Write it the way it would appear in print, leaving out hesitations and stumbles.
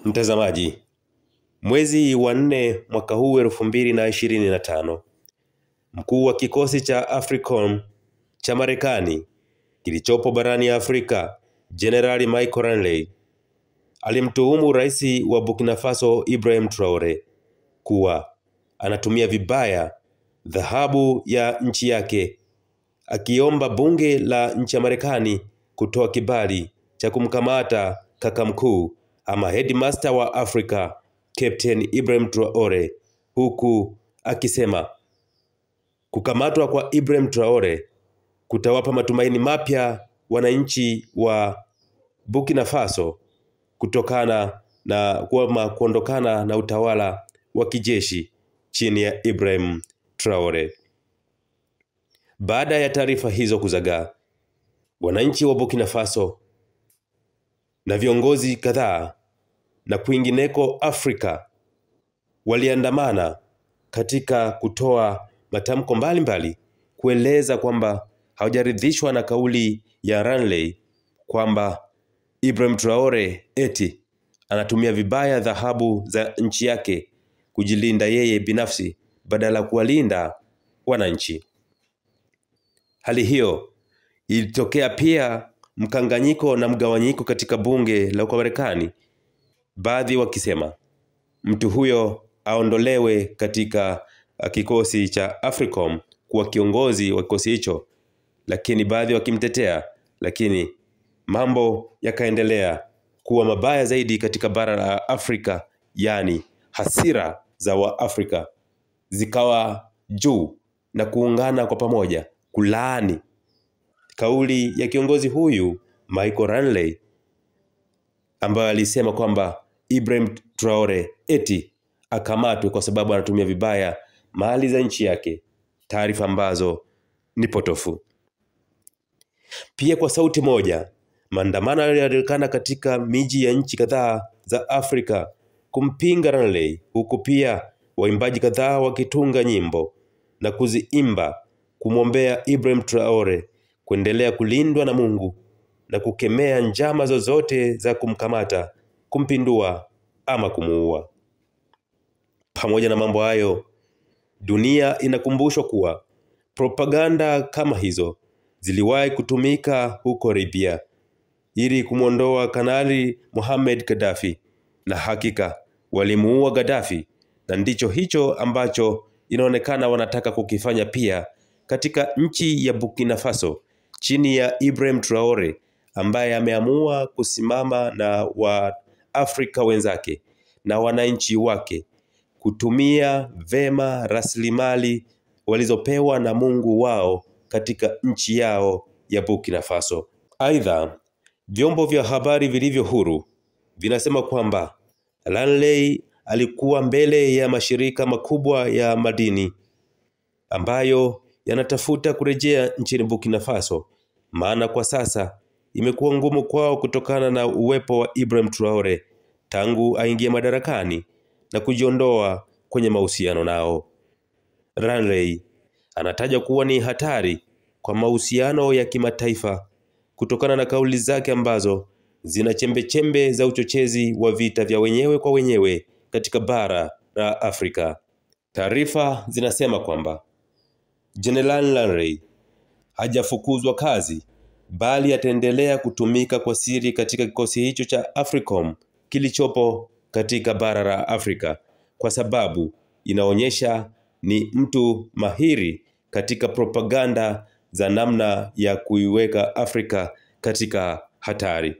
Mtazamaji, mwezi wa 4 mwaka huu 2025, mkuu wa kikosi cha AFRICOM cha Marekani kilichopo barani Afrika, General Michael Langley, alimtuhumu rais wa Burkina Faso Ibrahim Traore kuwa anatumia vibaya dhahabu ya nchi yake, akiomba bunge la nchi ya Marekani kutoa kibali cha kumkamata kaka mkuu ama headmaster wa Afrika Captain Ibrahim Traore, huku akisema kukamatwa kwa Ibrahim Traore kutawapa matumaini mapya wananchi wa Burkina Faso kutokana na kuondokana na utawala wa kijeshi chini ya Ibrahim Traore. Baada ya taarifa hizo kuzagaa, wananchi wa Burkina Faso na viongozi kadhaa na kwingineko Afrika waliandamana katika kutoa matamko mbalimbali kueleza kwamba hawajaridhishwa na kauli ya Langley kwamba Ibrahim Traore eti anatumia vibaya dhahabu za nchi yake kujilinda yeye binafsi badala kuwalinda wananchi. Hali hiyo ilitokea pia mkanganyiko na mgawanyiko katika bunge la Marekani, baadhi wakisema mtu huyo aondolewe katika kikosi cha AFRICOM kuwa kiongozi wa kikosi hicho, lakini baadhi wakimtetea, lakini mambo yakaendelea kuwa mabaya zaidi katika bara la Afrika, yani hasira za Waafrika zikawa juu na kuungana kwa pamoja kulaani kauli ya kiongozi huyu Michael Langley, ambaye alisema kwamba Ibrahim Traore eti akamatwe kwa sababu anatumia vibaya mali za nchi yake, taarifa ambazo ni potofu. Pia kwa sauti moja, maandamano yalionekana katika miji ya nchi kadhaa za Afrika kumpinga Langley, huku pia waimbaji kadhaa wakitunga nyimbo na kuziimba kumwombea Ibrahim Traore kuendelea kulindwa na Mungu na kukemea njama zozote za kumkamata, kumpindua ama kumuua. Pamoja na mambo hayo, dunia inakumbushwa kuwa propaganda kama hizo ziliwahi kutumika huko Libya ili kumuondoa Kanali Mohamed Gaddafi, na hakika walimuua Gaddafi, na ndicho hicho ambacho inaonekana wanataka kukifanya pia katika nchi ya Burkina Faso chini ya Ibrahim Traore, ambaye ameamua kusimama na Waafrika wenzake na wananchi wake kutumia vema rasilimali walizopewa na Mungu wao katika nchi yao ya Burkina Faso. Aidha, vyombo vya habari vilivyo huru vinasema kwamba Langley alikuwa mbele ya mashirika makubwa ya madini ambayo yanatafuta kurejea nchini Burkina Faso, maana kwa sasa imekuwa ngumu kwao kutokana na uwepo wa Ibrahim Traore tangu aingie madarakani na kujiondoa kwenye mahusiano nao. Langley anataja kuwa ni hatari kwa mahusiano ya kimataifa kutokana na kauli zake ambazo zina chembe za uchochezi wa vita vya wenyewe kwa wenyewe katika bara la Afrika. Taarifa zinasema kwamba General Langley hajafukuzwa kazi, bali ataendelea kutumika kwa siri katika kikosi hicho cha AFRICOM kilichopo katika bara la Afrika, kwa sababu inaonyesha ni mtu mahiri katika propaganda za namna ya kuiweka Afrika katika hatari.